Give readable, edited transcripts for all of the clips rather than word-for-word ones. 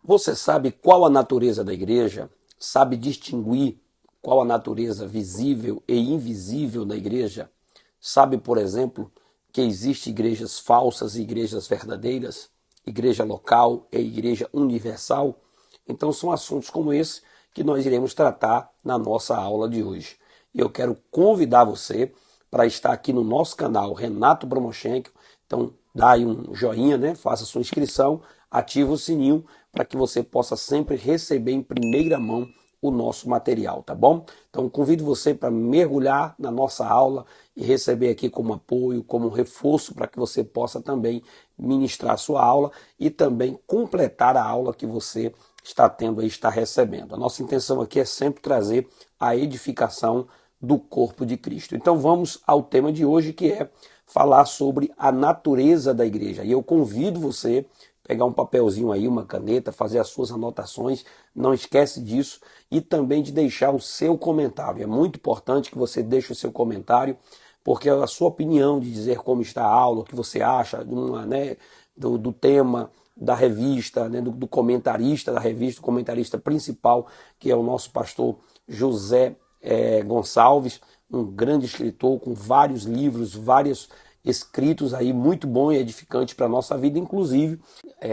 Você sabe qual a natureza da igreja? Sabe distinguir qual a natureza visível e invisível da igreja? Sabe, por exemplo, que existem igrejas falsas e igrejas verdadeiras? Igreja local e igreja universal? Então são assuntos como esse que nós iremos tratar na nossa aula de hoje. E eu quero convidar você para estar aqui no nosso canal Renato Bromochenko. Então dá aí um joinha, né? Faça sua inscrição, ativa o sininho para que você possa sempre receber em primeira mão o nosso material, tá bom? Então convido você para mergulhar na nossa aula e receber aqui como apoio, como reforço para que você possa também ministrar a sua aula e também completar a aula que você está tendo aí, está recebendo. A nossa intenção aqui é sempre trazer a edificação do corpo de Cristo. Então vamos ao tema de hoje, que é falar sobre a natureza da igreja. E eu convido você a pegar um papelzinho aí, uma caneta, fazer as suas anotações, não esquece disso, e também de deixar o seu comentário. É muito importante que você deixe o seu comentário, porque a sua opinião de dizer como está a aula, o que você acha do tema da revista, do comentarista da revista, o comentarista principal, que é o nosso pastor José Gonçalves, um grande escritor com vários livros, vários escritos aí, muito bom e edificante para a nossa vida, inclusive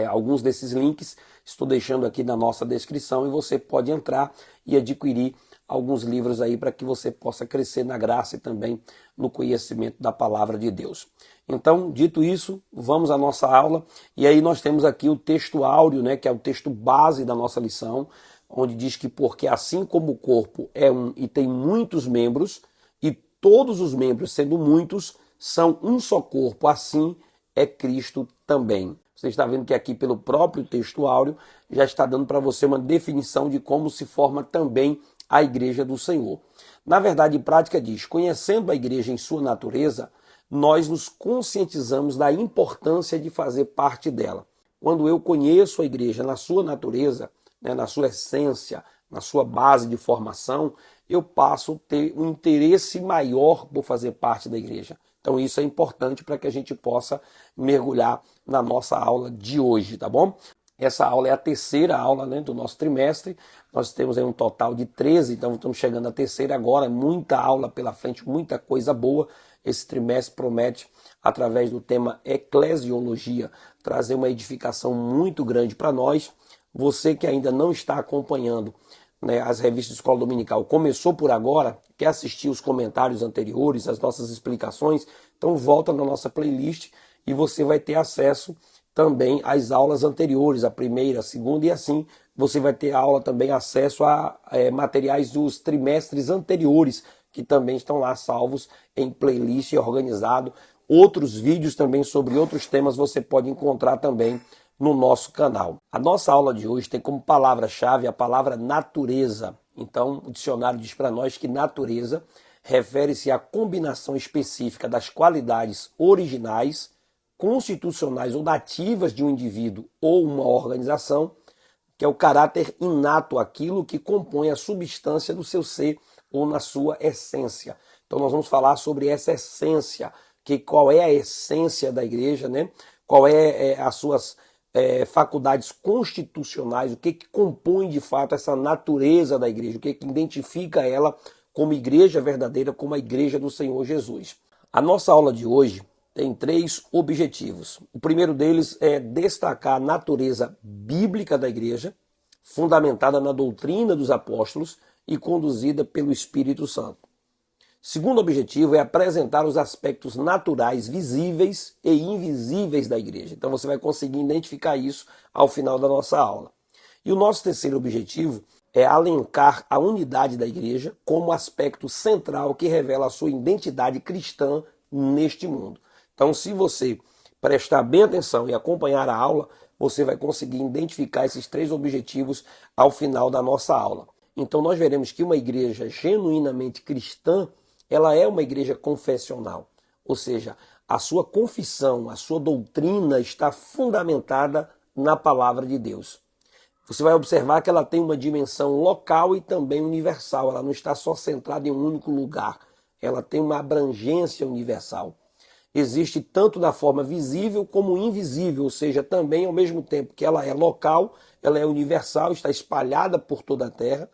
alguns desses links estou deixando aqui na nossa descrição e você pode entrar e adquirir alguns livros aí para que você possa crescer na graça e também no conhecimento da palavra de Deus. Então, dito isso, vamos à nossa aula e aí nós temos aqui o texto áureo, que é o texto base da nossa lição, onde diz que porque assim como o corpo é um e tem muitos membros, e todos os membros, sendo muitos, são um só corpo, assim é Cristo também. Você está vendo que aqui pelo próprio texto áureo já está dando para você uma definição de como se forma também a igreja do Senhor. Na verdade, em prática diz, conhecendo a igreja em sua natureza, nós nos conscientizamos da importância de fazer parte dela. Quando eu conheço a igreja na sua natureza, na sua essência, na sua base de formação, eu passo a ter um interesse maior por fazer parte da igreja. Então isso é importante para que a gente possa mergulhar na nossa aula de hoje, tá bom? Essa aula é a terceira aula do nosso trimestre. Nós temos aí um total de 13, então estamos chegando à terceira agora. Muita aula pela frente, muita coisa boa. Esse trimestre promete, através do tema eclesiologia, trazer uma edificação muito grande para nós. Você que ainda não está acompanhando as revistas de Escola Dominical, começou por agora, quer assistir os comentários anteriores, as nossas explicações, então volta na nossa playlist e você vai ter acesso também às aulas anteriores, a primeira, a segunda, e assim você vai ter aula também, acesso a materiais dos trimestres anteriores, que também estão lá salvos em playlist organizado. Outros vídeos também sobre outros temas você pode encontrar também no nosso canal. A nossa aula de hoje tem como palavra-chave a palavra natureza. Então, o dicionário diz para nós que natureza refere-se à combinação específica das qualidades originais, constitucionais ou nativas de um indivíduo ou uma organização, que é o caráter inato, aquilo que compõe a substância do seu ser ou na sua essência. Então, nós vamos falar sobre essa essência, qual é a essência da igreja, qual é as suas faculdades constitucionais, o que compõe de fato essa natureza da igreja, o que identifica ela como igreja verdadeira, como a igreja do Senhor Jesus. A nossa aula de hoje tem 3 objetivos. O primeiro deles é destacar a natureza bíblica da igreja, fundamentada na doutrina dos apóstolos e conduzida pelo Espírito Santo. Segundo objetivo é apresentar os aspectos naturais, visíveis e invisíveis da igreja. Então você vai conseguir identificar isso ao final da nossa aula. E o nosso terceiro objetivo é alencar a unidade da igreja como aspecto central que revela a sua identidade cristã neste mundo. Então, se você prestar bem atenção e acompanhar a aula, você vai conseguir identificar esses 3 objetivos ao final da nossa aula. Então nós veremos que uma igreja genuinamente cristã, ela é uma igreja confessional, ou seja, a sua confissão, a sua doutrina está fundamentada na palavra de Deus. Você vai observar que ela tem uma dimensão local e também universal, ela não está só centrada em um único lugar, ela tem uma abrangência universal. existe tanto na forma visível como invisível, ou seja, também ao mesmo tempo que ela é local, ela é universal, está espalhada por toda a terra,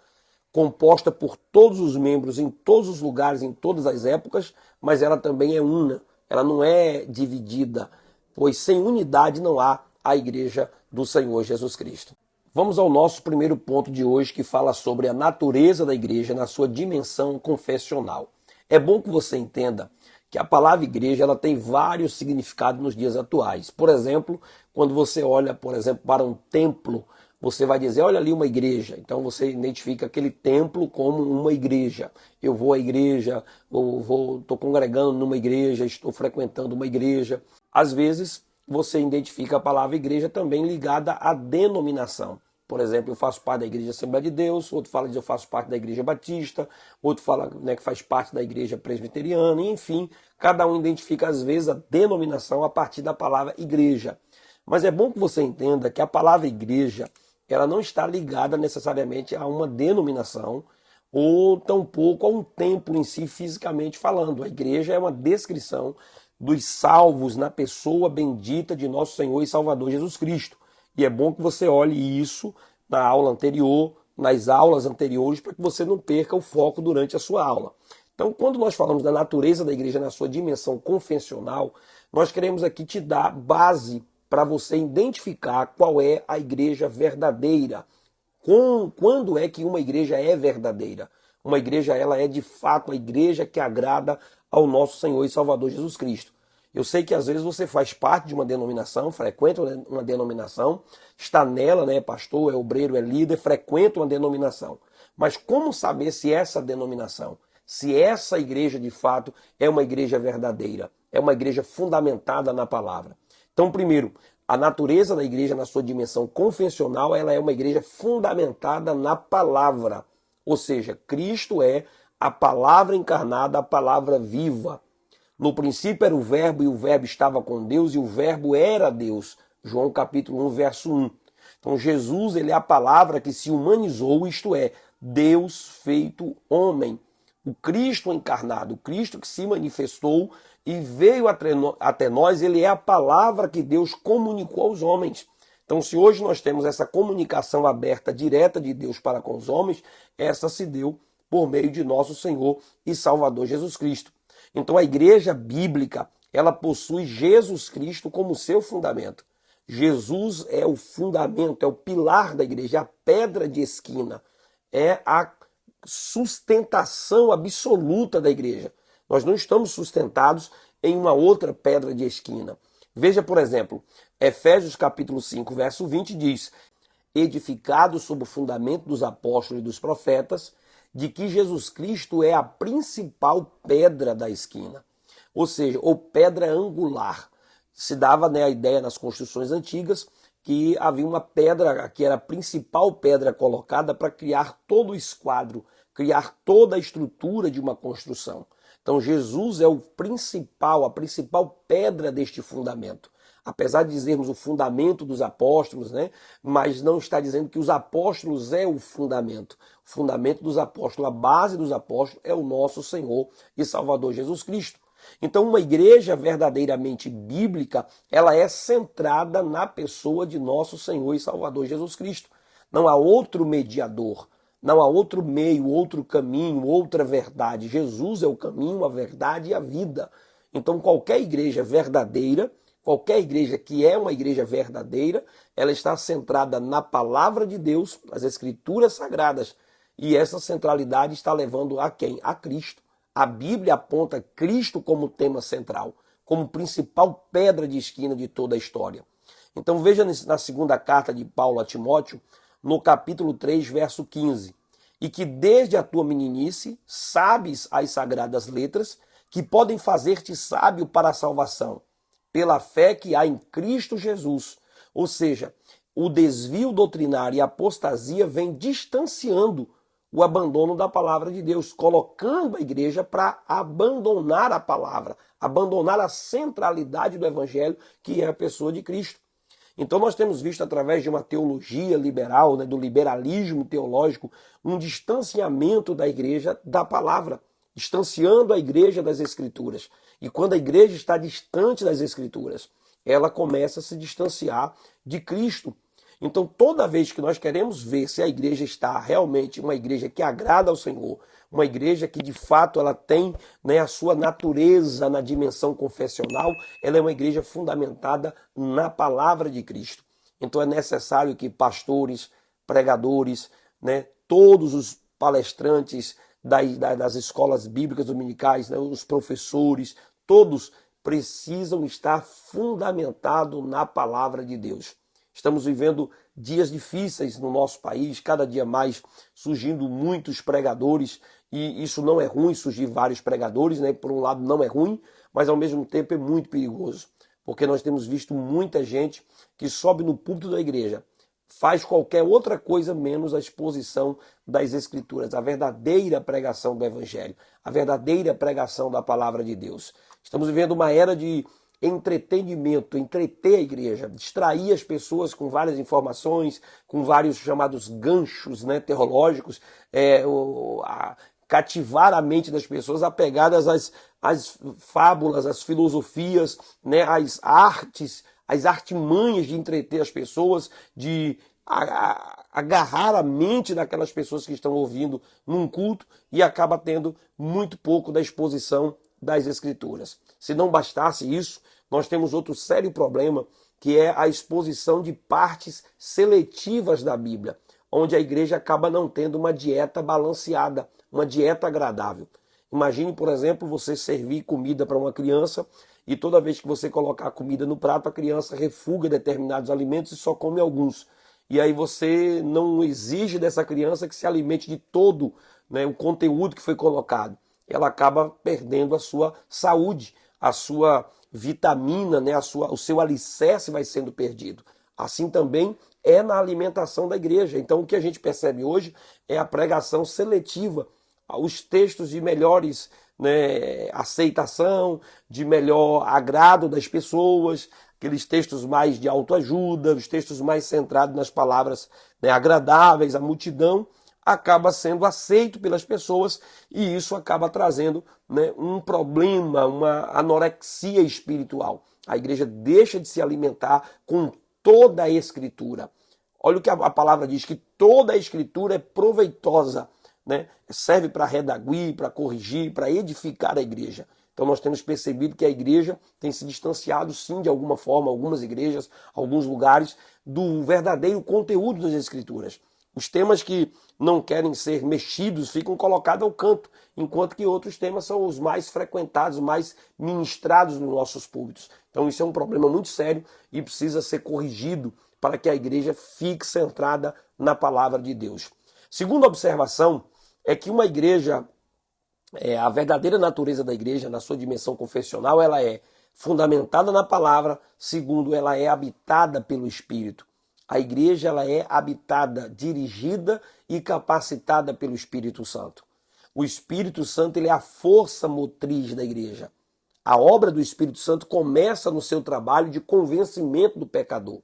composta por todos os membros em todos os lugares, em todas as épocas, mas ela também é una, ela não é dividida, pois sem unidade não há a igreja do Senhor Jesus Cristo. Vamos ao nosso primeiro ponto de hoje, que fala sobre a natureza da igreja na sua dimensão confessional. É bom que você entenda que a palavra igreja ela tem vários significados nos dias atuais. Por exemplo, quando você olha, por exemplo, para um templo, você vai dizer, olha ali uma igreja. Então você identifica aquele templo como uma igreja. Eu vou à igreja, estou congregando numa igreja, estou frequentando uma igreja. Às vezes você identifica a palavra igreja também ligada à denominação. Por exemplo, eu faço parte da Igreja Assembleia de Deus, outro fala que eu faço parte da Igreja Batista, outro fala, né, que faz parte da Igreja Presbiteriana, enfim, cada um identifica às vezes a denominação a partir da palavra igreja. Mas é bom que você entenda que a palavra igreja, ela não está ligada necessariamente a uma denominação ou tampouco a um templo em si fisicamente falando. A igreja é uma descrição dos salvos na pessoa bendita de nosso Senhor e Salvador Jesus Cristo. E é bom que você olhe isso na aula anterior, nas aulas anteriores, para que você não perca o foco durante a sua aula. Então, quando nós falamos da natureza da igreja na sua dimensão confessional, nós queremos aqui te dar base para você identificar qual é a igreja verdadeira. Quando é que uma igreja é verdadeira? Uma igreja, ela é de fato a igreja que agrada ao nosso Senhor e Salvador Jesus Cristo. Eu sei que às vezes você faz parte de uma denominação, frequenta uma denominação, está nela, né, pastor, é obreiro, é líder, frequenta uma denominação. Mas como saber se essa denominação, se essa igreja de fato é uma igreja verdadeira, é uma igreja fundamentada na palavra? Então, primeiro, a natureza da igreja na sua dimensão confessional, ela é uma igreja fundamentada na palavra. Ou seja, Cristo é a palavra encarnada, a palavra viva. No princípio era o verbo e o verbo estava com Deus e o verbo era Deus. João capítulo 1, verso 1. Então Jesus, ele é a palavra que se humanizou, isto é, Deus feito homem. O Cristo encarnado, o Cristo que se manifestou e veio até nós, ele é a palavra que Deus comunicou aos homens. Então, se hoje nós temos essa comunicação aberta, direta de Deus para com os homens, essa se deu por meio de nosso Senhor e Salvador Jesus Cristo. Então, a igreja bíblica, ela possui Jesus Cristo como seu fundamento. Jesus é o fundamento, é o pilar da igreja, é a pedra de esquina, é a sustentação absoluta da igreja. Nós não estamos sustentados em uma outra pedra de esquina. Veja, por exemplo, Efésios capítulo 5, verso 20 diz: edificado sobre o fundamento dos apóstolos e dos profetas, de que Jesus Cristo é a principal pedra da esquina. Ou seja, ou pedra angular. Se dava, né, a ideia nas construções antigas que havia uma pedra que era a principal pedra colocada para criar todo o esquadro, criar toda a estrutura de uma construção. Então Jesus é o principal, a principal pedra deste fundamento. Apesar de dizermos o fundamento dos apóstolos, né, mas não está dizendo que os apóstolos é o fundamento. O fundamento dos apóstolos, a base dos apóstolos é o nosso Senhor e Salvador Jesus Cristo. Então, uma igreja verdadeiramente bíblica, ela é centrada na pessoa de nosso Senhor e Salvador Jesus Cristo. Não há outro mediador, não há outro meio, outro caminho, outra verdade. Jesus é o caminho, a verdade e a vida. Então, qualquer igreja verdadeira, qualquer igreja que é uma igreja verdadeira, ela está centrada na palavra de Deus, nas escrituras sagradas. E essa centralidade está levando a quem? A Cristo. A Bíblia aponta Cristo como tema central, como principal pedra de esquina de toda a história. Então veja na segunda carta de Paulo a Timóteo, no capítulo 3, verso 15. E que desde a tua meninice sabes as sagradas letras que podem fazer-te sábio para a salvação, pela fé que há em Cristo Jesus. Ou seja, o desvio doutrinário e a apostasia vem distanciando o abandono da palavra de Deus, colocando a igreja para abandonar a palavra, abandonar a centralidade do evangelho, que é a pessoa de Cristo. Então nós temos visto através de uma teologia liberal, né, do liberalismo teológico, um distanciamento da igreja da palavra. distanciando a igreja das Escrituras. E quando a igreja está distante das Escrituras, ela começa a se distanciar de Cristo. Então, toda vez que nós queremos ver se a igreja está realmente uma igreja que agrada ao Senhor, uma igreja que de fato ela tem, né, a sua natureza na dimensão confessional, ela é uma igreja fundamentada na palavra de Cristo. Então é necessário que pastores, pregadores, né, todos os palestrantes das escolas bíblicas dominicais, né, os professores, todos precisam estar fundamentados na palavra de Deus. Estamos vivendo dias difíceis no nosso país, cada dia mais surgindo muitos pregadores, e isso não é ruim, surgir vários pregadores, né? Por um lado não é ruim, mas ao mesmo tempo é muito perigoso, porque nós temos visto muita gente que sobe no púlpito da igreja, faz qualquer outra coisa menos a exposição das Escrituras, a verdadeira pregação do Evangelho, a verdadeira pregação da palavra de Deus. Estamos vivendo uma era de entretenimento, entreter a igreja, distrair as pessoas com várias informações, com vários chamados ganchos, né, teológicos, cativar a mente das pessoas apegadas às fábulas, às filosofias, né, às artes, às artimanhas de entreter as pessoas, de agarrar a mente daquelas pessoas que estão ouvindo num culto, e acaba tendo muito pouco da exposição das Escrituras. Se não bastasse isso, nós temos outro sério problema, que é a exposição de partes seletivas da Bíblia, onde a igreja acaba não tendo uma dieta balanceada, uma dieta agradável. Imagine, por exemplo, você servir comida para uma criança e toda vez que você colocar a comida no prato, a criança refuga determinados alimentos e só come alguns. E aí você não exige dessa criança que se alimente de todo, né, o conteúdo que foi colocado. Ela acaba perdendo a sua saúde, a sua vitamina, né, o seu alicerce vai sendo perdido. Assim também é na alimentação da igreja. Então o que a gente percebe hoje é a pregação seletiva, os textos de melhores, né, aceitação, de melhor agrado das pessoas, aqueles textos mais de autoajuda, os textos mais centrados nas palavras, né, agradáveis à multidão, acaba sendo aceito pelas pessoas, e isso acaba trazendo, né, um problema, uma anorexia espiritual. A igreja deixa de se alimentar com toda a Escritura. Olha o que a palavra diz, que toda a Escritura é proveitosa, né? Serve para redaguir, para corrigir, para edificar a igreja. Então nós temos percebido que a igreja tem se distanciado, sim, de alguma forma, algumas igrejas, alguns lugares, do verdadeiro conteúdo das Escrituras. Os temas que não querem ser mexidos ficam colocados ao canto, enquanto que outros temas são os mais frequentados, mais ministrados nos nossos púlpitos. Então isso é um problema muito sério e precisa ser corrigido para que a igreja fique centrada na palavra de Deus. Segunda observação é que uma igreja, a verdadeira natureza da igreja, na sua dimensão confessional, ela é fundamentada na palavra. Segundo, ela é habitada pelo Espírito. A igreja ela é habitada, dirigida e capacitada pelo Espírito Santo. O Espírito Santo ele é a força motriz da igreja. A obra do Espírito Santo começa no seu trabalho de convencimento do pecador.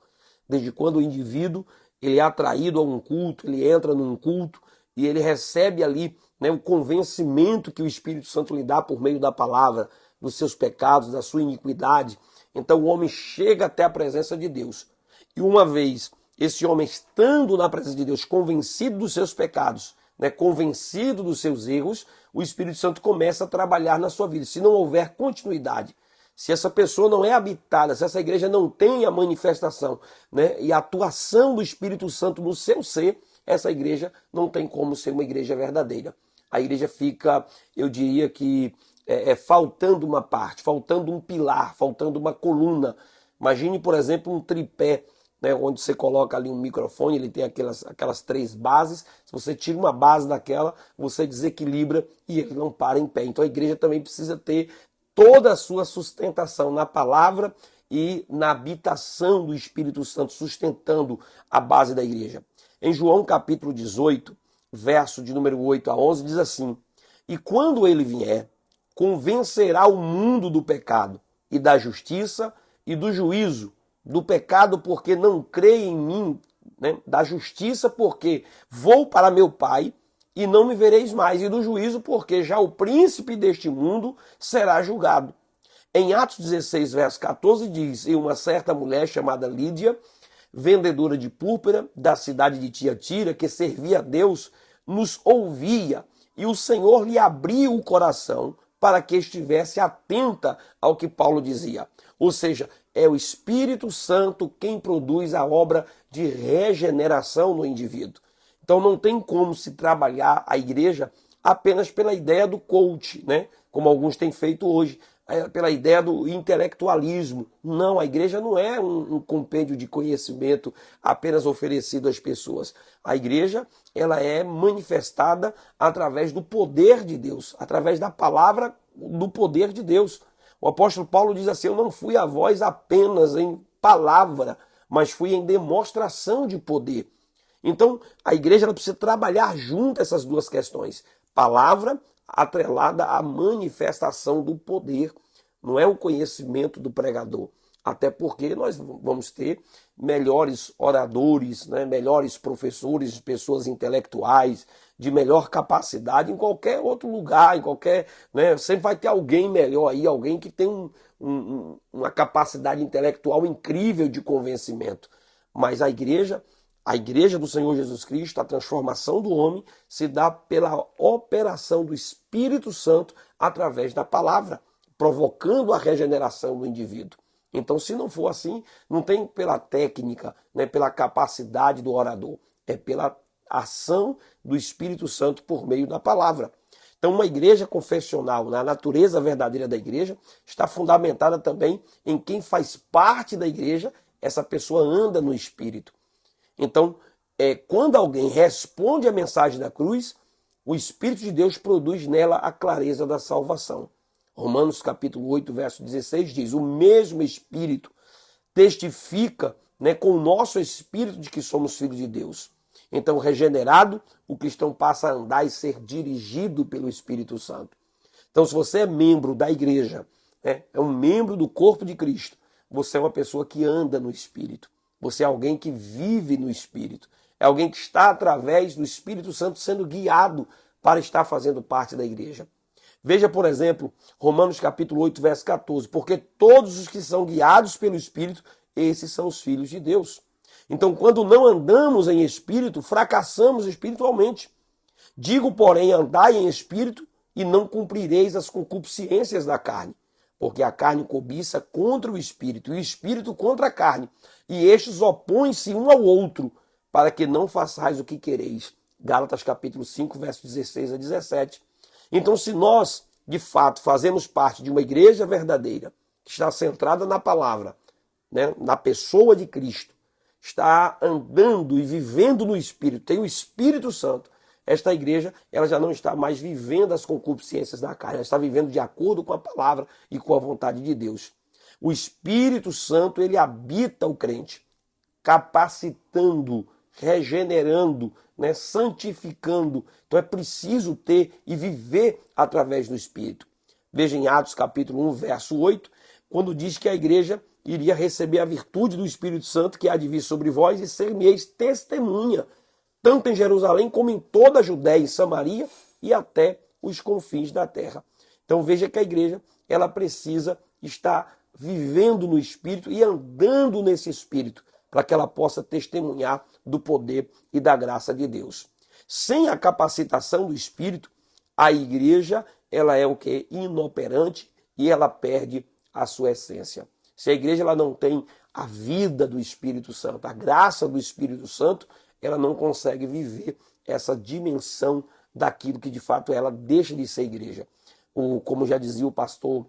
Desde quando o indivíduo ele é atraído a um culto, ele entra num culto e ele recebe ali, né, o convencimento que o Espírito Santo lhe dá por meio da palavra, dos seus pecados, da sua iniquidade. Então o homem chega até a presença de Deus. E uma vez esse homem estando na presença de Deus, convencido dos seus pecados, né, convencido dos seus erros, o Espírito Santo começa a trabalhar na sua vida. Se não houver continuidade, se essa pessoa não é habitada, se essa igreja não tem a manifestação, né, e a atuação do Espírito Santo no seu ser, essa igreja não tem como ser uma igreja verdadeira. A igreja fica, eu diria que, faltando uma parte, faltando um pilar, faltando uma coluna. Imagine, por exemplo, um tripé, né, onde você coloca ali um microfone, ele tem aquelas 3 bases. Se você tira uma base daquela, você desequilibra e ele não para em pé. Então a igreja também precisa ter toda a sua sustentação na palavra e na habitação do Espírito Santo, sustentando a base da igreja. Em João capítulo 18, verso de número 8 a 11, diz assim: "E quando ele vier, convencerá o mundo do pecado e da justiça e do juízo. Do pecado porque não crê em mim, né? Da justiça porque vou para meu Pai e não me vereis mais, e do juízo, porque já o príncipe deste mundo será julgado. Em Atos 16, verso 14, diz: e uma certa mulher chamada Lídia, vendedora de púrpura da cidade de Tiatira, que servia a Deus, nos ouvia, e o Senhor lhe abriu o coração para que estivesse atenta ao que Paulo dizia. Ou seja, é o Espírito Santo quem produz a obra de regeneração no indivíduo. Então não tem como se trabalhar a igreja apenas pela ideia do coach, né? Como alguns têm feito hoje, pela ideia do intelectualismo. Não, a igreja não é um compêndio de conhecimento apenas oferecido às pessoas. A igreja, ela é manifestada através do poder de Deus, através da palavra do poder de Deus. O apóstolo Paulo diz assim: eu não fui a vós apenas em palavra, mas fui em demonstração de poder. Então, a igreja ela precisa trabalhar junto essas duas questões. Palavra atrelada à manifestação do poder. Não é o conhecimento do pregador. Até porque nós vamos ter melhores oradores, né, melhores professores, pessoas intelectuais, de melhor capacidade em qualquer outro lugar, em qualquer, né, sempre vai ter alguém melhor aí, alguém que tem uma capacidade intelectual incrível de convencimento. Mas a igreja do Senhor Jesus Cristo, a transformação do homem, se dá pela operação do Espírito Santo através da palavra, provocando a regeneração do indivíduo. Então, se não for assim, não tem pela técnica, né, pela capacidade do orador, é pela ação do Espírito Santo por meio da palavra. Então, uma igreja confessional, na natureza verdadeira da igreja, está fundamentada também em quem faz parte da igreja, essa pessoa anda no Espírito. Então, quando alguém responde à mensagem da cruz, o Espírito de Deus produz nela a clareza da salvação. Romanos capítulo 8, verso 16 diz: o mesmo Espírito testifica, né, com o nosso Espírito de que somos filhos de Deus. Então, regenerado, o cristão passa a andar e ser dirigido pelo Espírito Santo. Então, se você é membro da igreja, né, é um membro do corpo de Cristo, você é uma pessoa que anda no Espírito. Você é alguém que vive no Espírito. É alguém que está através do Espírito Santo sendo guiado para estar fazendo parte da igreja. Veja, por exemplo, Romanos capítulo 8, verso 14. Porque todos os que são guiados pelo Espírito, esses são os filhos de Deus. Então, quando não andamos em Espírito, fracassamos espiritualmente. Digo, porém, andai em Espírito e não cumprireis as concupiscências da carne. Porque a carne cobiça contra o Espírito, e o Espírito contra a carne. E estes opõem-se um ao outro, para que não façais o que quereis. Gálatas capítulo 5, versos 16 a 17. Então, se nós, de fato, fazemos parte de uma igreja verdadeira, que está centrada na palavra, né, na pessoa de Cristo, está andando e vivendo no Espírito, tem o Espírito Santo, esta igreja ela já não está mais vivendo as concupiscências da carne, ela está vivendo de acordo com a palavra e com a vontade de Deus. O Espírito Santo, ele habita o crente, capacitando, regenerando, né, santificando. Então é preciso ter e viver através do Espírito. Veja em Atos capítulo 1, verso 8, quando diz que a igreja iria receber a virtude do Espírito Santo que há de vir sobre vós e ser-me-eis testemunha, tanto em Jerusalém como em toda a Judéia e Samaria e até os confins da terra. Então veja que a igreja ela precisa estar vivendo no Espírito e andando nesse Espírito, para que ela possa testemunhar do poder e da graça de Deus. Sem a capacitação do Espírito, a igreja ela é o que? Inoperante e ela perde a sua essência. Se a igreja ela não tem a vida do Espírito Santo, a graça do Espírito Santo, ela não consegue viver essa dimensão daquilo que de fato ela deixa de ser igreja. Como já dizia o pastor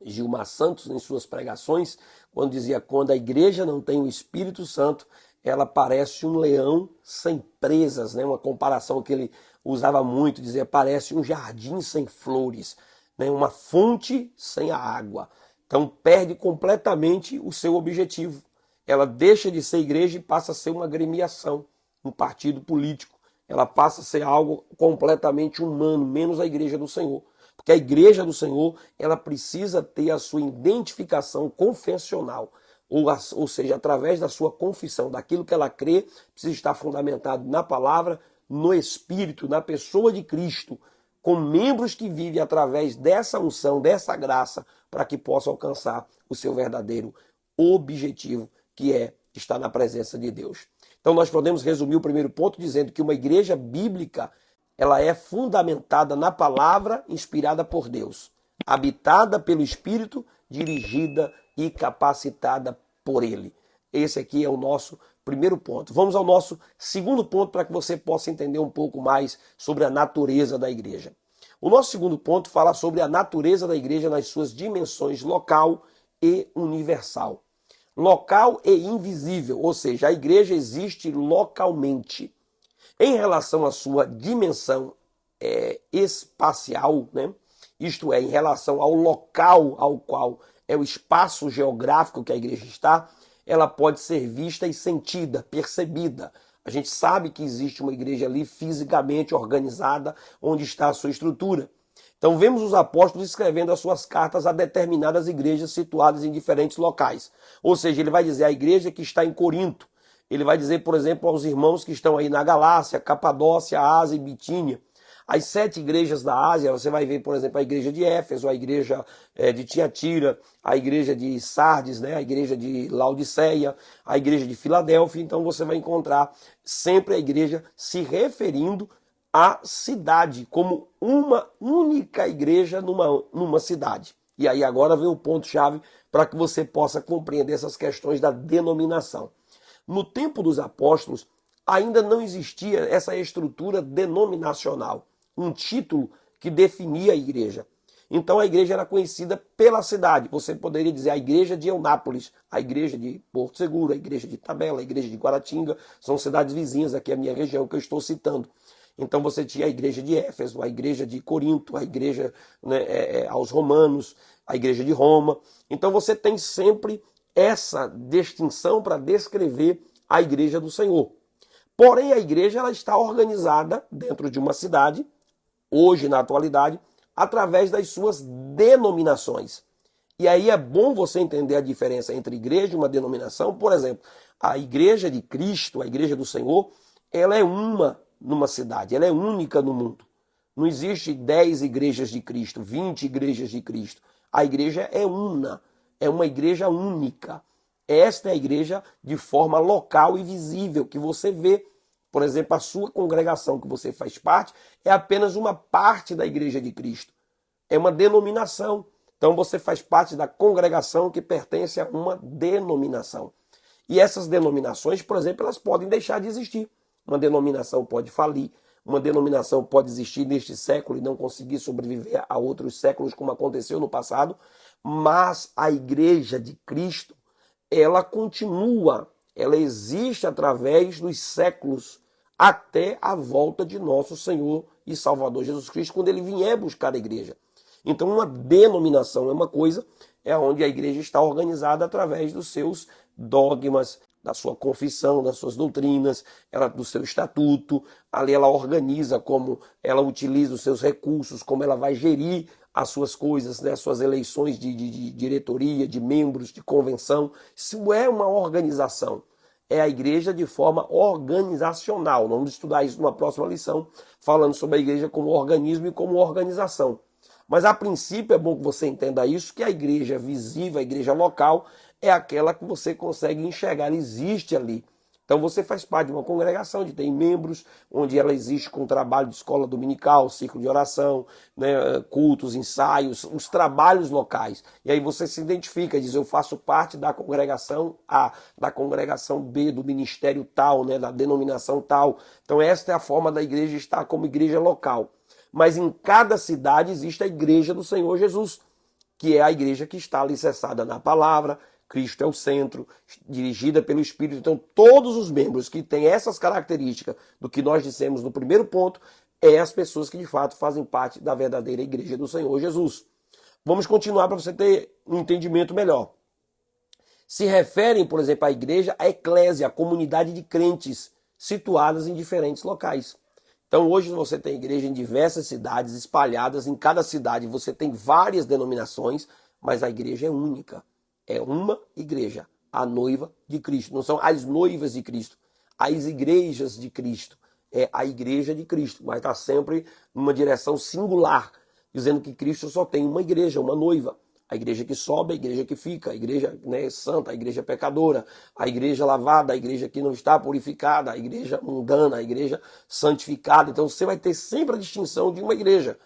Gilmar Santos em suas pregações, quando dizia: quando a igreja não tem o Espírito Santo, ela parece um leão sem presas, né? Uma comparação que ele usava muito, dizia: parece um jardim sem flores, né? Uma fonte sem a água. Então perde completamente o seu objetivo. Ela deixa de ser igreja e passa a ser uma agremiação, um partido político. Ela passa a ser algo completamente humano, menos a igreja do Senhor. Porque a igreja do Senhor, ela precisa ter a sua identificação confessional, ou seja, através da sua confissão, daquilo que ela crê, precisa estar fundamentado na palavra, no Espírito, na pessoa de Cristo, com membros que vivem através dessa unção, dessa graça, para que possam alcançar o seu verdadeiro objetivo, que é estar na presença de Deus. Então nós podemos resumir o primeiro ponto dizendo que uma igreja bíblica, ela é fundamentada na palavra inspirada por Deus, habitada pelo Espírito, dirigida e capacitada por Ele. Esse aqui é o nosso primeiro ponto. Vamos ao nosso segundo ponto para que você possa entender um pouco mais sobre a natureza da igreja. O nosso segundo ponto fala sobre a natureza da igreja nas suas dimensões local e universal. Local e invisível, ou seja, a igreja existe localmente. Em relação à sua dimensão espacial, né? Isto é, em relação ao local ao qual é o espaço geográfico que a igreja está, ela pode ser vista e sentida, percebida. A gente sabe que existe uma igreja ali fisicamente organizada, onde está a sua estrutura. Então vemos os apóstolos escrevendo as suas cartas a determinadas igrejas situadas em diferentes locais. Ou seja, ele vai dizer a igreja que está em Corinto. Ele vai dizer, por exemplo, aos irmãos que estão aí na Galácia, Capadócia, Ásia e Bitínia. As 7 igrejas da Ásia, você vai ver, por exemplo, a igreja de Éfeso, a igreja de Tiatira, a igreja de Sardes, né? A igreja de Laodiceia, a igreja de Filadélfia. Então você vai encontrar sempre a igreja se referindo à cidade, como uma única igreja numa cidade. E aí agora vem o ponto-chave para que você possa compreender essas questões da denominação. No tempo dos apóstolos, ainda não existia essa estrutura denominacional, um título que definia a igreja. Então a igreja era conhecida pela cidade. Você poderia dizer a igreja de Eunápolis, a igreja de Porto Seguro, a igreja de Itabela, a igreja de Guaratinga, são cidades vizinhas aqui à minha região que eu estou citando. Então você tinha a igreja de Éfeso, a igreja de Corinto, a igreja aos romanos, a igreja de Roma. Então você tem sempre essa distinção para descrever a igreja do Senhor. Porém, a igreja ela está organizada dentro de uma cidade, hoje na atualidade, através das suas denominações. E aí é bom você entender a diferença entre igreja e uma denominação. Por exemplo, a igreja de Cristo, a igreja do Senhor, ela é uma numa cidade, ela é única no mundo. Não existe 10 igrejas de Cristo, 20 igrejas de Cristo. A igreja é uma igreja única. Esta é a igreja de forma local e visível, que você vê. Por exemplo, a sua congregação que você faz parte é apenas uma parte da igreja de Cristo. É uma denominação. Então você faz parte da congregação que pertence a uma denominação. E essas denominações, por exemplo, elas podem deixar de existir. Uma denominação pode falir, uma denominação pode existir neste século e não conseguir sobreviver a outros séculos, como aconteceu no passado, mas a igreja de Cristo, ela continua, ela existe através dos séculos até a volta de nosso Senhor e Salvador Jesus Cristo, quando ele vier buscar a igreja. Então uma denominação é uma coisa, é onde a igreja está organizada através dos seus dogmas, da sua confissão, das suas doutrinas, do seu estatuto. Ali ela organiza como ela utiliza os seus recursos, como ela vai gerir as suas coisas, né, as suas eleições de diretoria, de membros, de convenção. Isso é uma organização. É a igreja de forma organizacional. Vamos estudar isso numa próxima lição, falando sobre a igreja como organismo e como organização. Mas a princípio é bom que você entenda isso, que a igreja visível, a igreja local, é aquela que você consegue enxergar, ela existe ali. Então você faz parte de uma congregação onde tem membros, onde ela existe com trabalho de escola dominical, círculo de oração, né, cultos, ensaios, os trabalhos locais. E aí você se identifica, diz, eu faço parte da congregação A, da congregação B, do ministério tal, né, da denominação tal. Então esta é a forma da igreja estar como igreja local. Mas em cada cidade existe a igreja do Senhor Jesus, que é a igreja que está alicerçada na palavra. Cristo é o centro, dirigida pelo Espírito. Então, todos os membros que têm essas características do que nós dissemos no primeiro ponto, é as pessoas que de fato fazem parte da verdadeira igreja do Senhor Jesus. Vamos continuar para você ter um entendimento melhor. Se referem, por exemplo, à igreja, à eclésia, a comunidade de crentes situadas em diferentes locais. Então, hoje você tem igreja em diversas cidades, espalhadas. Em cada cidade você tem várias denominações, mas a igreja é única. É uma igreja, a noiva de Cristo. Não são as noivas de Cristo, as igrejas de Cristo. é a igreja de Cristo, mas está sempre numa direção singular, dizendo que Cristo só tem uma igreja, uma noiva. A igreja que sobe, a igreja que fica, a igreja, né, santa, a igreja pecadora, a igreja lavada, a igreja que não está purificada, a igreja mundana, a igreja santificada. Então você vai ter sempre a distinção de uma igreja,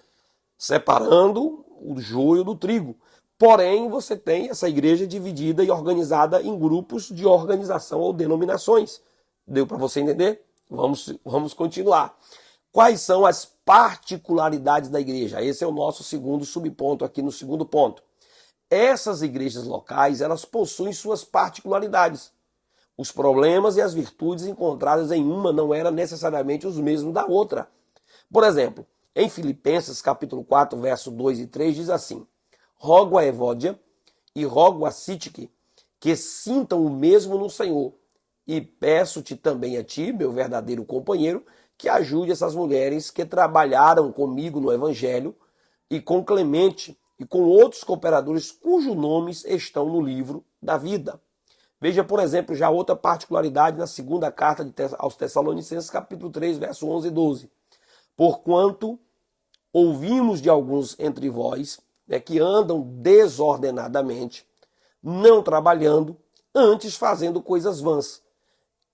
separando o joio do trigo. Porém, você tem essa igreja dividida e organizada em grupos de organização ou denominações. Deu para você entender? Vamos continuar. Quais são as particularidades da igreja? Esse é o nosso segundo subponto aqui no segundo ponto. Essas igrejas locais, elas possuem suas particularidades. Os problemas e as virtudes encontradas em uma não eram necessariamente os mesmos da outra. Por exemplo, em Filipenses capítulo 4, verso 2 e 3, diz assim: rogo a Evódia e rogo a Sítique que sintam o mesmo no Senhor, e peço-te também a ti, meu verdadeiro companheiro, que ajude essas mulheres que trabalharam comigo no Evangelho, e com Clemente e com outros cooperadores cujos nomes estão no livro da vida. Veja, por exemplo, já outra particularidade na segunda carta aos Tessalonicenses, capítulo 3, verso 11 e 12. Porquanto ouvimos de alguns entre vós, que andam desordenadamente, não trabalhando, antes fazendo coisas vãs.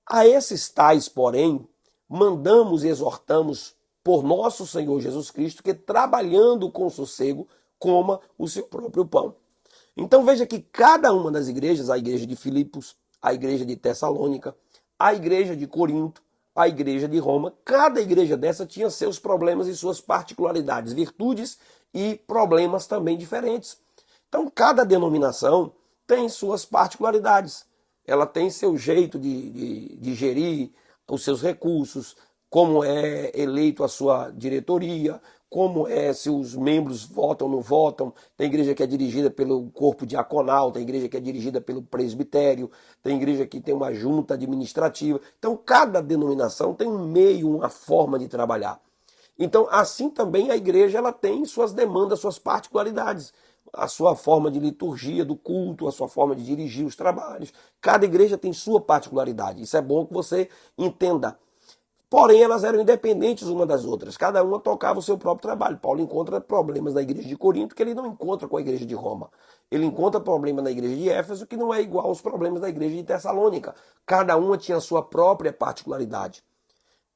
A esses tais, porém, mandamos e exortamos por nosso Senhor Jesus Cristo, que trabalhando com sossego, coma o seu próprio pão. Então veja que cada uma das igrejas, a igreja de Filipos, a igreja de Tessalônica, a igreja de Corinto, a igreja de Roma, cada igreja dessa tinha seus problemas e suas particularidades, virtudes e problemas também diferentes. Então cada denominação tem suas particularidades. Ela tem seu jeito de gerir os seus recursos, como é eleito a sua diretoria, como é se os membros votam ou não votam. Tem igreja que é dirigida pelo corpo diaconal, tem igreja que é dirigida pelo presbitério, tem igreja que tem uma junta administrativa. Então cada denominação tem um meio, uma forma de trabalhar. Então assim também a igreja ela tem suas demandas, suas particularidades, a sua forma de liturgia do culto, a sua forma de dirigir os trabalhos. Cada igreja tem sua particularidade. Isso é bom que você entenda. Porém, elas eram independentes uma das outras. Cada uma tocava o seu próprio trabalho. Paulo encontra problemas na igreja de Corinto que ele não encontra com a igreja de Roma. Ele encontra problemas na igreja de Éfeso que não é igual aos problemas da igreja de Tessalônica. Cada uma tinha a sua própria particularidade.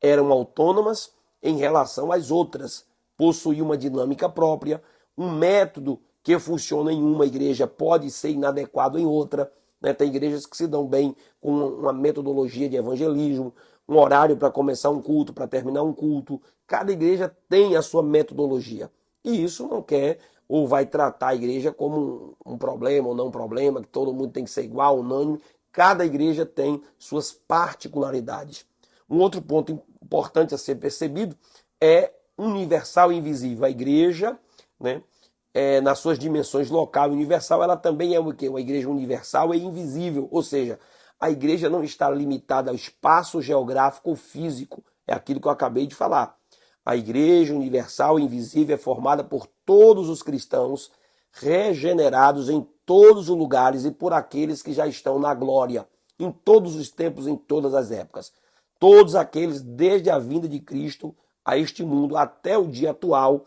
Eram autônomas em relação às outras. Possuíam uma dinâmica própria. Um método que funciona em uma igreja pode ser inadequado em outra. Tem igrejas que se dão bem com uma metodologia de evangelismo, um horário para começar um culto, para terminar um culto. Cada igreja tem a sua metodologia. E isso não quer ou vai tratar a igreja como um problema ou não um problema, que todo mundo tem que ser igual, unânime. Cada igreja tem suas particularidades. Um outro ponto importante a ser percebido é universal e invisível. A igreja, nas suas dimensões local e universal, ela também é o quê? Uma igreja universal e invisível, ou seja, a igreja não está limitada ao espaço geográfico ou físico, é aquilo que eu acabei de falar. A igreja universal e invisível é formada por todos os cristãos regenerados em todos os lugares e por aqueles que já estão na glória, em todos os tempos, em todas as épocas. Todos aqueles, desde a vinda de Cristo a este mundo até o dia atual,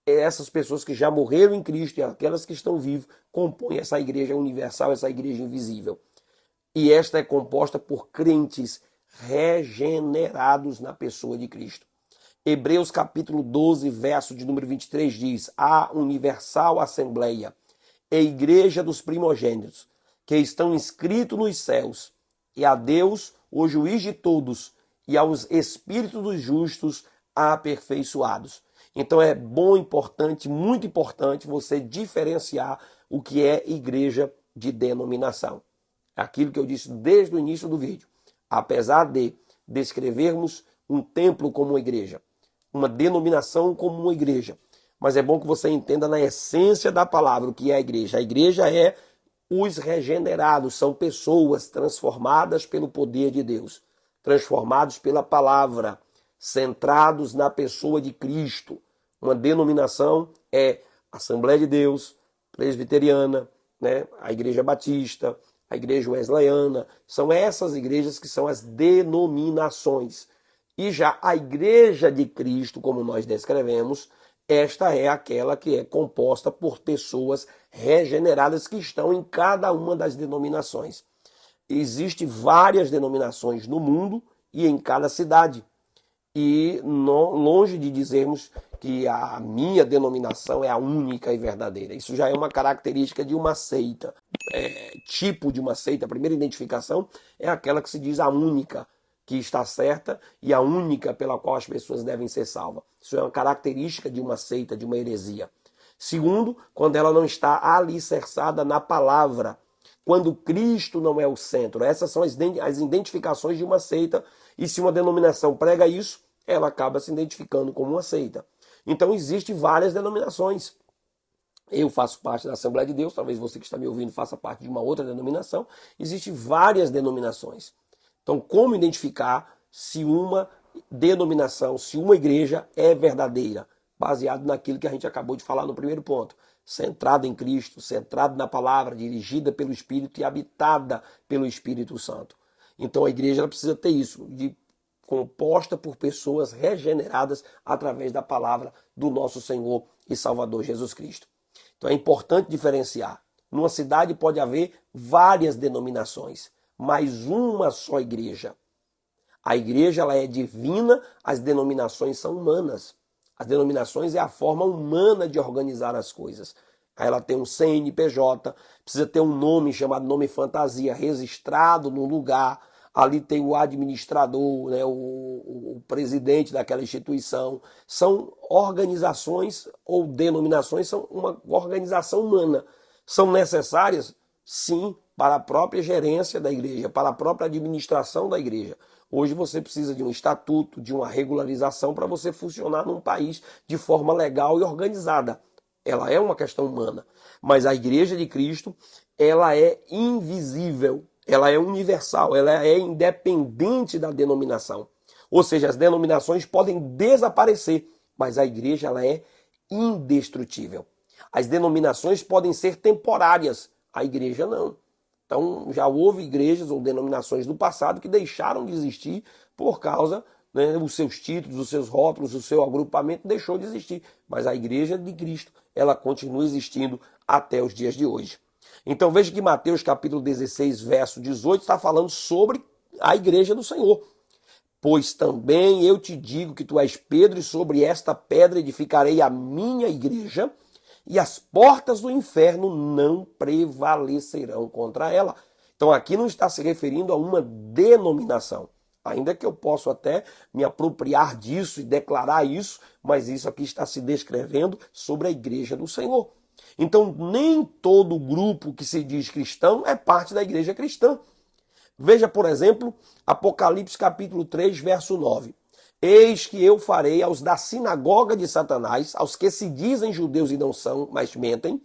essas pessoas que já morreram em Cristo e aquelas que estão vivas compõem essa igreja universal, essa igreja invisível. E esta é composta por crentes regenerados na pessoa de Cristo. Hebreus capítulo 12, verso de número 23 diz: a universal assembleia e igreja dos primogênitos, que estão inscritos nos céus, e a Deus, o juiz de todos, e aos espíritos dos justos aperfeiçoados. Então é bom, importante, muito importante você diferenciar o que é igreja de denominação. Aquilo que eu disse desde o início do vídeo. Apesar de descrevermos um templo como uma igreja, uma denominação como uma igreja, mas é bom que você entenda na essência da palavra o que é a igreja. A igreja é os regenerados, são pessoas transformadas pelo poder de Deus, transformados pela palavra, centrados na pessoa de Cristo. Uma denominação é Assembleia de Deus, Presbiteriana, a Igreja Batista, a Igreja Wesleyana. São essas igrejas que são as denominações. E já a igreja de Cristo, como nós descrevemos, esta é aquela que é composta por pessoas regeneradas que estão em cada uma das denominações. Existem várias denominações no mundo e em cada cidade. E longe de dizermos que a minha denominação é a única e verdadeira. Isso já é uma característica de uma seita. Tipo de uma seita, a primeira identificação é aquela que se diz a única que está certa e a única pela qual as pessoas devem ser salvas. Isso é uma característica de uma seita, de uma heresia. Segundo, quando ela não está alicerçada na palavra. Quando Cristo não é o centro. Essas são as identificações de uma seita. E se uma denominação prega isso, ela acaba se identificando como uma seita. Então, existem várias denominações. Eu faço parte da Assembleia de Deus, talvez você que está me ouvindo faça parte de uma outra denominação. Existem várias denominações. Então, como identificar se uma denominação, se uma igreja é verdadeira? Baseado naquilo que a gente acabou de falar no primeiro ponto. Centrada em Cristo, centrada na palavra, dirigida pelo Espírito e habitada pelo Espírito Santo. Então a igreja ela precisa ter isso, composta por pessoas regeneradas através da palavra do nosso Senhor e Salvador Jesus Cristo. Então é importante diferenciar. Numa cidade pode haver várias denominações, mas uma só igreja. A igreja ela é divina, as denominações são humanas. As denominações é a forma humana de organizar as coisas. Aí ela tem um CNPJ, precisa ter um nome chamado nome fantasia, registrado num lugar. Ali tem o administrador, né, o presidente daquela instituição. São organizações ou denominações, são uma organização humana. São necessárias, sim, para a própria gerência da igreja, para a própria administração da igreja. Hoje você precisa de um estatuto, de uma regularização para você funcionar num país de forma legal e organizada. Ela é uma questão humana, mas a igreja de Cristo, ela é invisível, ela é universal, ela é independente da denominação. Ou seja, as denominações podem desaparecer, mas a igreja ela é indestrutível. As denominações podem ser temporárias, a igreja não. Então, já houve igrejas ou denominações do passado que deixaram de existir por causa, né, os seus títulos, os seus rótulos, o seu agrupamento deixou de existir. Mas a igreja de Cristo, ela continua existindo até os dias de hoje. Então, veja que Mateus capítulo 16, verso 18, está falando sobre a igreja do Senhor. Pois também eu te digo que tu és Pedro, e sobre esta pedra edificarei a minha igreja, e as portas do inferno não prevalecerão contra ela. Então aqui não está se referindo a uma denominação. Ainda que eu possa até me apropriar disso e declarar isso, mas isso aqui está se descrevendo sobre a igreja do Senhor. Então nem todo grupo que se diz cristão é parte da igreja cristã. Veja, por exemplo, Apocalipse capítulo 3, verso 9. Eis que eu farei aos da sinagoga de Satanás, aos que se dizem judeus e não são, mas mentem,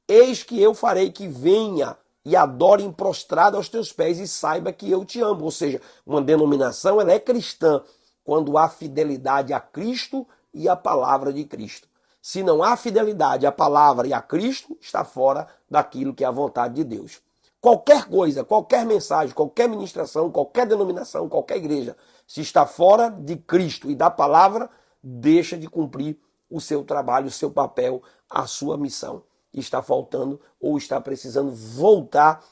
eis que eu farei que venha e adore prostrado aos teus pés e saiba que eu te amo. Ou seja, uma denominação ela é cristã quando há fidelidade a Cristo e à palavra de Cristo. Se não há fidelidade à palavra e a Cristo, está fora daquilo que é a vontade de Deus. Qualquer coisa, qualquer mensagem, qualquer ministração, qualquer denominação, qualquer igreja, se está fora de Cristo e da palavra, deixa de cumprir o seu trabalho, o seu papel, a sua missão. Está faltando ou está precisando voltar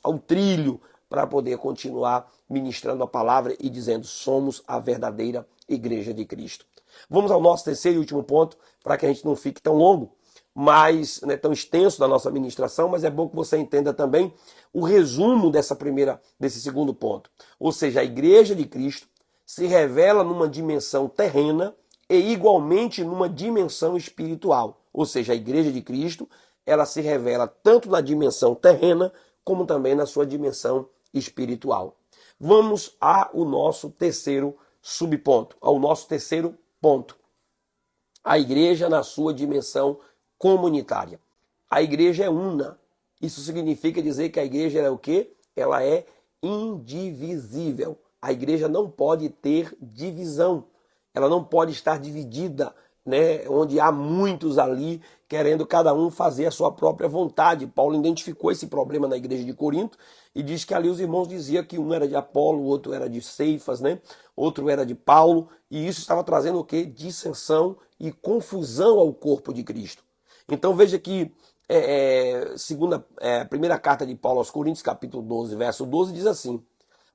ao trilho para poder continuar ministrando a palavra e dizendo: somos a verdadeira igreja de Cristo. Vamos ao nosso terceiro e último ponto, para que a gente não fique tão longo, mas tão extenso da nossa ministração, mas é bom que você entenda também o resumo desse segundo ponto. Ou seja, a igreja de Cristo se revela numa dimensão terrena e igualmente numa dimensão espiritual. Ou seja, a igreja de Cristo, ela se revela tanto na dimensão terrena, como também na sua dimensão espiritual. Vamos ao nosso terceiro subponto, ao nosso terceiro ponto. A igreja na sua dimensão comunitária. A igreja é una. Isso significa dizer que a igreja é o quê? Ela é indivisível. A igreja não pode ter divisão. Ela não pode estar dividida né, onde há muitos ali querendo cada um fazer a sua própria vontade. Paulo identificou esse problema na igreja de Corinto e diz que ali os irmãos diziam que um era de Apolo, o outro era de Cefas, né? Outro era de Paulo, e isso estava trazendo o quê? Dissensão e confusão ao corpo de Cristo. Então veja que a primeira carta de Paulo aos Coríntios, capítulo 12, verso 12, diz assim: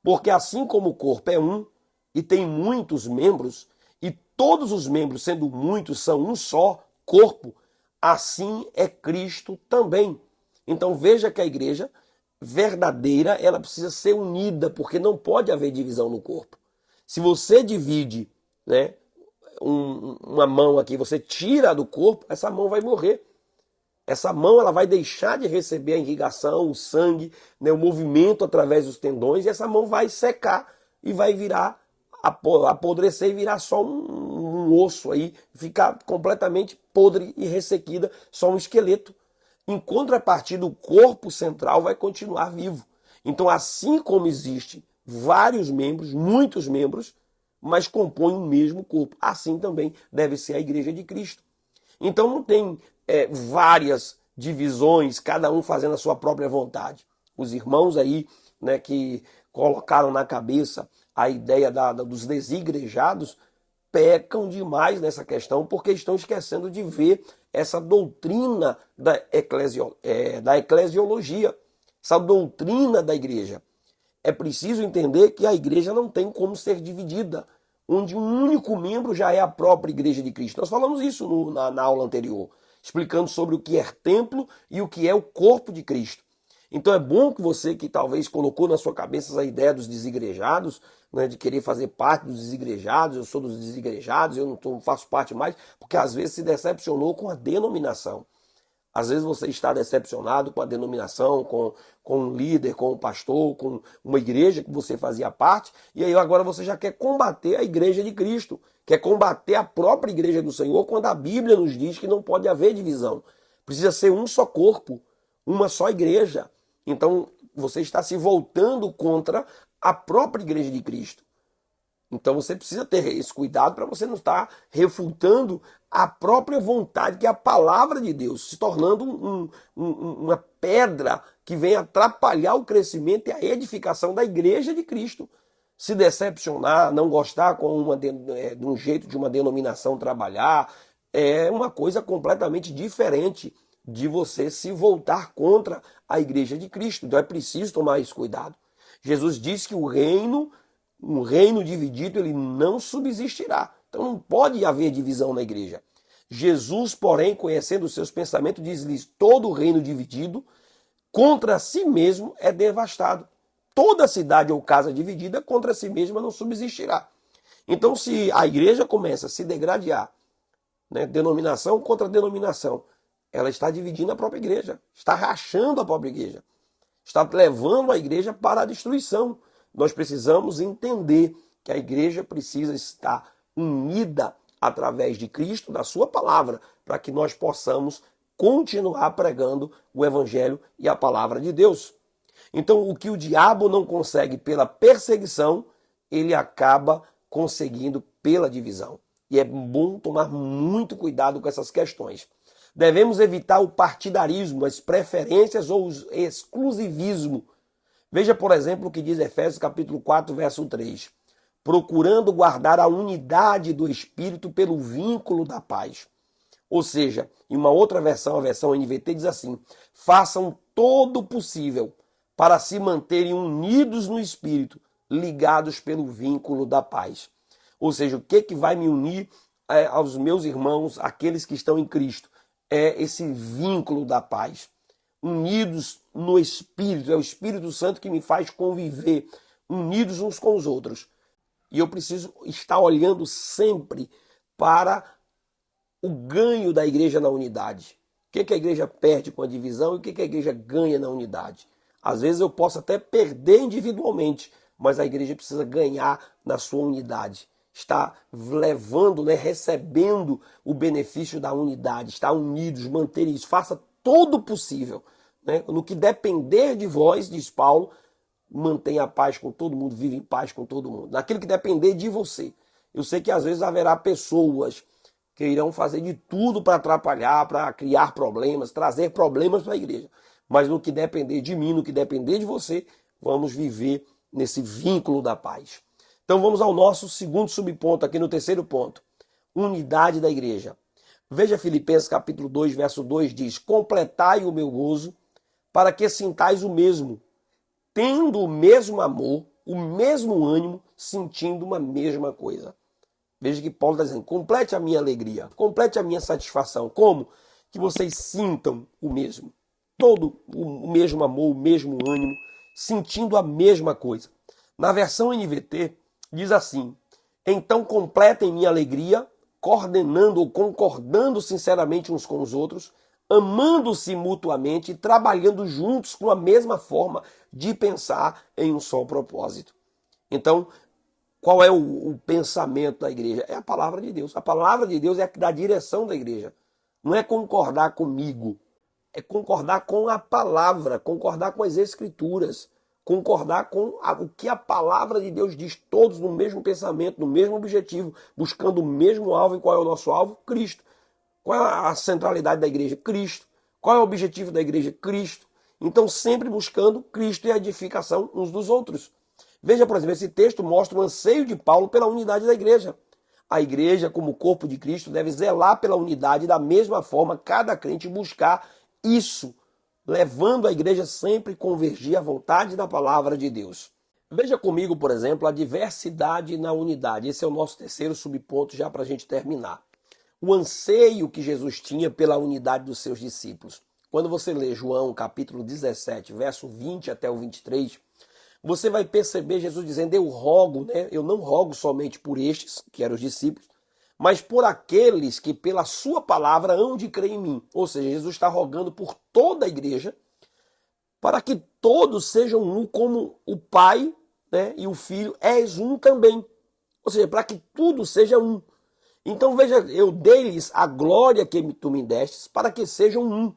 porque assim como o corpo é um e tem muitos membros, e todos os membros, sendo muitos, são um só corpo, assim é Cristo também. Então veja que a igreja verdadeira, ela precisa ser unida, porque não pode haver divisão no corpo. Se você divide, né, uma mão aqui, você tira do corpo, essa mão vai morrer. Essa mão ela vai deixar de receber a irrigação, o sangue, né, o movimento através dos tendões, e essa mão vai secar e vai virar, apodrecer e virar só um osso aí, ficar completamente podre e ressequida, só um esqueleto. Em contrapartida, o corpo central vai continuar vivo. Então, assim como existe vários membros, muitos membros, mas compõem o mesmo corpo, assim também deve ser a igreja de Cristo. Então não tem várias divisões, cada um fazendo a sua própria vontade. Os irmãos aí, né, que colocaram na cabeça a ideia dos desigrejados, pecam demais nessa questão, porque estão esquecendo de ver essa doutrina da eclesiologia, essa doutrina da igreja. É preciso entender que a igreja não tem como ser dividida, onde um único membro já é a própria igreja de Cristo. Nós falamos isso na aula anterior, explicando sobre o que é templo e o que é o corpo de Cristo. Então é bom que você que talvez colocou na sua cabeça a ideia dos desigrejados, né, de querer fazer parte dos desigrejados, eu sou dos desigrejados, eu não faço parte mais, porque às vezes se decepcionou com a denominação. Às vezes você está decepcionado com a denominação, com um líder, com um pastor, com uma igreja que você fazia parte, e aí agora você já quer combater a igreja de Cristo, quer combater a própria igreja do Senhor, quando a Bíblia nos diz que não pode haver divisão. Precisa ser um só corpo, uma só igreja. Então você está se voltando contra a própria igreja de Cristo. Então você precisa ter esse cuidado para você não estar refutando a própria vontade, que é a palavra de Deus, se tornando uma pedra que vem atrapalhar o crescimento e a edificação da igreja de Cristo. Se decepcionar, não gostar de um jeito de uma denominação trabalhar, é uma coisa completamente diferente de você se voltar contra a igreja de Cristo. Então é preciso tomar esse cuidado. Jesus disse que um reino dividido, ele não subsistirá. Então não pode haver divisão na igreja. Jesus, porém, conhecendo os seus pensamentos, diz-lhes: todo reino dividido contra si mesmo é devastado. Toda cidade ou casa dividida contra si mesma não subsistirá. Então, se a igreja começa a se degradar, né, denominação contra denominação, ela está dividindo a própria igreja, está rachando a própria igreja, está levando a igreja para a destruição. Nós precisamos entender que a igreja precisa estar unida através de Cristo, da sua palavra, para que nós possamos continuar pregando o evangelho e a palavra de Deus. Então, o que o diabo não consegue pela perseguição, ele acaba conseguindo pela divisão. E é bom tomar muito cuidado com essas questões. Devemos evitar o partidarismo, as preferências ou o exclusivismo. Veja, por exemplo, o que diz Efésios capítulo 4, verso 3. Procurando guardar a unidade do Espírito pelo vínculo da paz. Ou seja, em uma outra versão, a versão NVT, diz assim: façam todo o possível para se manterem unidos no Espírito, ligados pelo vínculo da paz. Ou seja, o que vai me unir aos meus irmãos, aqueles que estão em Cristo? É esse vínculo da paz. Unidos no Espírito, é o Espírito Santo que me faz conviver, unidos uns com os outros. E eu preciso estar olhando sempre para o ganho da igreja na unidade. O que a igreja perde com a divisão e o que a igreja ganha na unidade. Às vezes eu posso até perder individualmente, mas a igreja precisa ganhar na sua unidade. Está levando, né, recebendo o benefício da unidade, está unidos, manter isso. Faça todo o possível, né? No que depender de vós, diz Paulo, mantenha a paz com todo mundo, vive em paz com todo mundo. Naquilo que depender de você. Eu sei que às vezes haverá pessoas que irão fazer de tudo para atrapalhar, para criar problemas, trazer problemas para a igreja. Mas no que depender de mim, no que depender de você, vamos viver nesse vínculo da paz. Então vamos ao nosso segundo subponto, aqui no terceiro ponto. Unidade da igreja. Veja Filipenses capítulo 2, verso 2, diz: completai o meu gozo, para que sintais o mesmo, tendo o mesmo amor, o mesmo ânimo, sentindo uma mesma coisa. Veja que Paulo está dizendo: complete a minha alegria, complete a minha satisfação. Como? Que vocês sintam o mesmo. Todo o mesmo amor, o mesmo ânimo, sentindo a mesma coisa. Na versão NVT, diz assim: então completem minha alegria, coordenando ou concordando sinceramente uns com os outros, amando-se mutuamente e trabalhando juntos com a mesma forma de pensar em um só propósito. Então, qual é o pensamento da igreja? É a palavra de Deus. A palavra de Deus é a que dá a direção da igreja. Não é concordar comigo, é concordar com a palavra, concordar com as escrituras, concordar com o que a palavra de Deus diz, todos no mesmo pensamento, no mesmo objetivo, buscando o mesmo alvo. E qual é o nosso alvo? Cristo. Qual é a centralidade da igreja? Cristo. Qual é o objetivo da igreja? Cristo. Então sempre buscando Cristo e a edificação uns dos outros. Veja, por exemplo, esse texto mostra o anseio de Paulo pela unidade da igreja. A igreja, como corpo de Cristo, deve zelar pela unidade, da mesma forma cada crente buscar isso, levando a igreja sempre a convergir à vontade da palavra de Deus. Veja comigo, por exemplo, a diversidade na unidade. Esse é o nosso terceiro subponto, já para a gente terminar. O anseio que Jesus tinha pela unidade dos seus discípulos. Quando você lê João capítulo 17, verso 20 até o 23, você vai perceber Jesus dizendo: eu rogo, né? Eu não rogo somente por estes, que eram os discípulos, mas por aqueles que pela sua palavra hão de crer em mim. Ou seja, Jesus está rogando por toda a igreja, para que todos sejam um, como o Pai, né, e o Filho és um também. Ou seja, para que tudo seja um. Então veja, eu dei-lhes a glória que tu me destes, para que sejam um,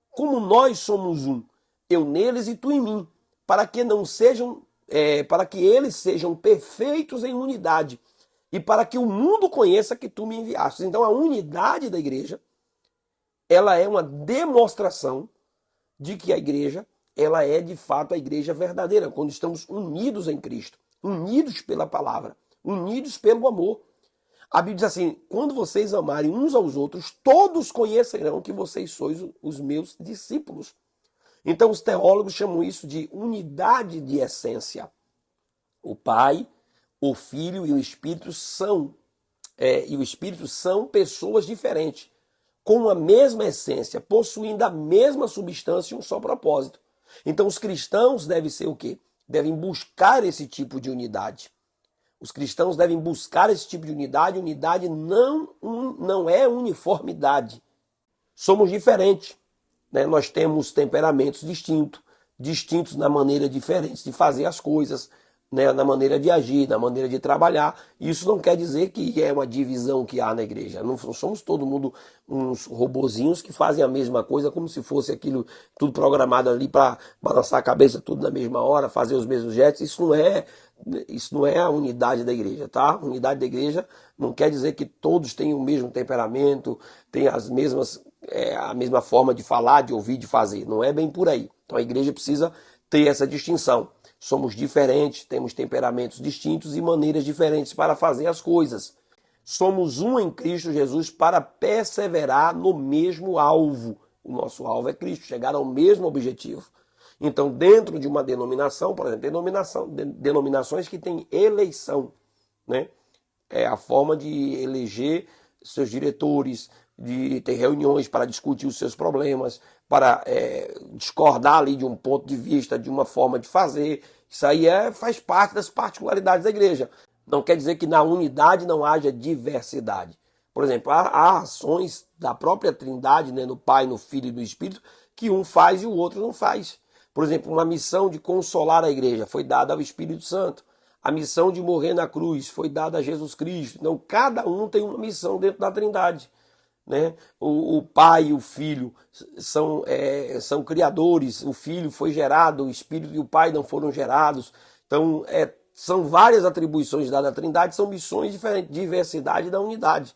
como nós somos um, eu neles e tu em mim, para que não sejam, para que eles sejam perfeitos em unidade, e para que o mundo conheça que tu me enviaste. Então a unidade da igreja, ela é uma demonstração de que a igreja, ela é de fato a igreja verdadeira, quando estamos unidos em Cristo, unidos pela palavra, unidos pelo amor. A Bíblia diz assim: quando vocês amarem uns aos outros, todos conhecerão que vocês sois os meus discípulos. Então os teólogos chamam isso de unidade de essência. O Pai, o Filho e o Espírito são pessoas diferentes, com a mesma essência, possuindo a mesma substância e um só propósito. Então os cristãos devem ser o quê? Devem buscar esse tipo de unidade. Os cristãos devem buscar esse tipo de unidade. Unidade não é uniformidade. Somos diferentes, né? Nós temos temperamentos distintos na maneira diferente de fazer as coisas, né? Na maneira de agir, na maneira de trabalhar. Isso não quer dizer que é uma divisão que há na igreja. Não somos todo mundo uns robozinhos que fazem a mesma coisa, como se fosse aquilo tudo programado ali para balançar a cabeça tudo na mesma hora, fazer os mesmos gestos. Isso não é a unidade da igreja, tá? Unidade da igreja não quer dizer que todos têm o mesmo temperamento, têm a mesma forma de falar, de ouvir, de fazer. Não é bem por aí. Então a igreja precisa ter essa distinção. Somos diferentes, temos temperamentos distintos e maneiras diferentes para fazer as coisas. Somos um em Cristo Jesus para perseverar no mesmo alvo. O nosso alvo é Cristo, chegar ao mesmo objetivo. Então, dentro de uma denominação, por exemplo, denominações que têm eleição, né? É a forma de eleger seus diretores, de ter reuniões para discutir os seus problemas, para discordar ali de um ponto de vista, de uma forma de fazer. Isso aí faz parte das particularidades da igreja. Não quer dizer que na unidade não haja diversidade. Por exemplo, há ações da própria Trindade, né, no Pai, no Filho e no Espírito, que um faz e o outro não faz. Por exemplo, uma missão de consolar a igreja foi dada ao Espírito Santo. A missão de morrer na cruz foi dada a Jesus Cristo. Então, cada um tem uma missão dentro da Trindade, né? O Pai e o Filho são criadores. O Filho foi gerado, o Espírito e o Pai não foram gerados. Então, são várias atribuições dadas à Trindade, são missões diferentes, diversidade da unidade.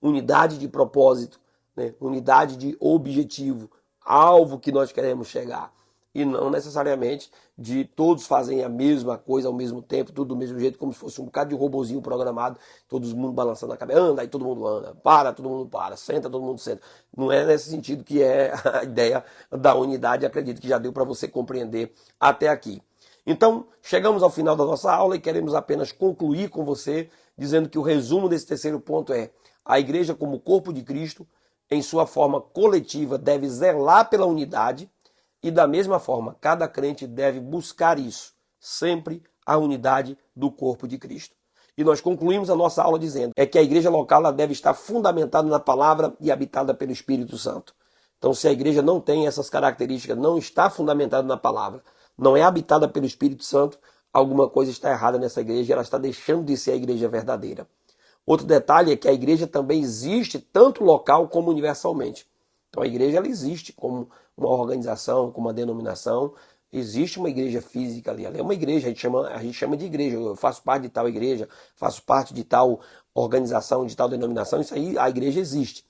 unidade de propósito, né? Unidade de objetivo, alvo que nós queremos chegar. E não necessariamente de todos fazem a mesma coisa ao mesmo tempo, tudo do mesmo jeito, como se fosse um bocado de robozinho programado, todo mundo balançando a cabeça, anda, aí todo mundo anda, para, todo mundo para, senta, todo mundo senta. Não é nesse sentido que é a ideia da unidade, acredito que já deu para você compreender até aqui. Então, chegamos ao final da nossa aula e queremos apenas concluir com você, dizendo que o resumo desse terceiro ponto é: a igreja como corpo de Cristo, em sua forma coletiva, deve zelar pela unidade, e da mesma forma, cada crente deve buscar isso, sempre a unidade do corpo de Cristo. E nós concluímos a nossa aula dizendo que a igreja local ela deve estar fundamentada na palavra e habitada pelo Espírito Santo. Então, se a igreja não tem essas características, não está fundamentada na palavra, não é habitada pelo Espírito Santo, alguma coisa está errada nessa igreja, ela está deixando de ser a igreja verdadeira. Outro detalhe é que a igreja também existe tanto local como universalmente. Então a igreja ela existe como uma organização, como uma denominação. Existe uma igreja física ali. Ela é uma igreja, a gente chama de igreja. Eu faço parte de tal igreja, faço parte de tal organização, de tal denominação. Isso aí, a igreja existe.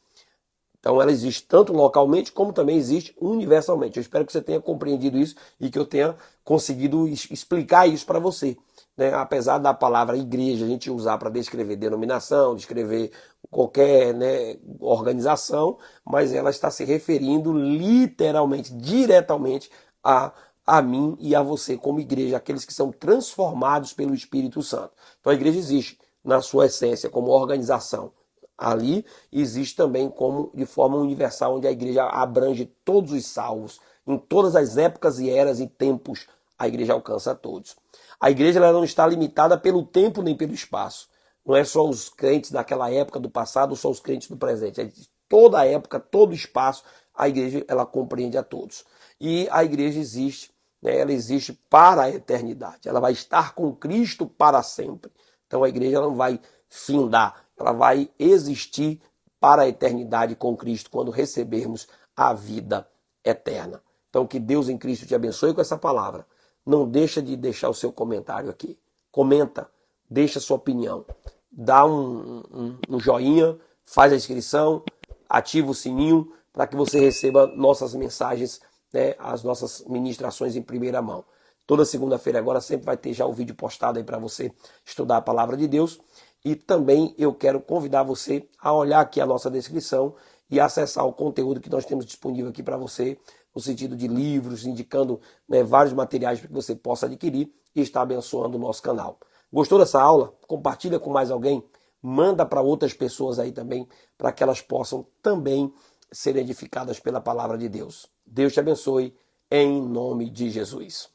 Então ela existe tanto localmente como também existe universalmente. Eu espero que você tenha compreendido isso e que eu tenha conseguido explicar isso para você. Né? Apesar da palavra igreja a gente usar para descrever denominação, descrever qualquer, né, organização, mas ela está se referindo literalmente, diretamente a mim e a você como igreja, aqueles que são transformados pelo Espírito Santo. Então a igreja existe na sua essência como organização. Ali existe também como de forma universal, onde a igreja abrange todos os salvos, em todas as épocas e eras e tempos, a igreja alcança a todos. A igreja ela não está limitada pelo tempo nem pelo espaço. Não é só os crentes daquela época do passado, ou só os crentes do presente. É toda a época, todo o espaço, a igreja ela compreende a todos. E a igreja existe, né, ela existe para a eternidade. Ela vai estar com Cristo para sempre. Então a igreja não vai findar. Ela vai existir para a eternidade com Cristo quando recebermos a vida eterna. Então que Deus em Cristo te abençoe com essa palavra. Não deixa de deixar o seu comentário aqui. Comenta, deixa a sua opinião. Dá um joinha, faz a inscrição, ativa o sininho para que você receba nossas mensagens, né, as nossas ministrações em primeira mão. Toda segunda-feira agora sempre vai ter já o vídeo postado aí para você estudar a palavra de Deus. E também eu quero convidar você a olhar aqui a nossa descrição e acessar o conteúdo que nós temos disponível aqui para você, no sentido de livros, indicando, né, vários materiais para que você possa adquirir e estar abençoando o nosso canal. Gostou dessa aula? Compartilha com mais alguém, manda para outras pessoas aí também, para que elas possam também ser edificadas pela palavra de Deus. Deus te abençoe, em nome de Jesus.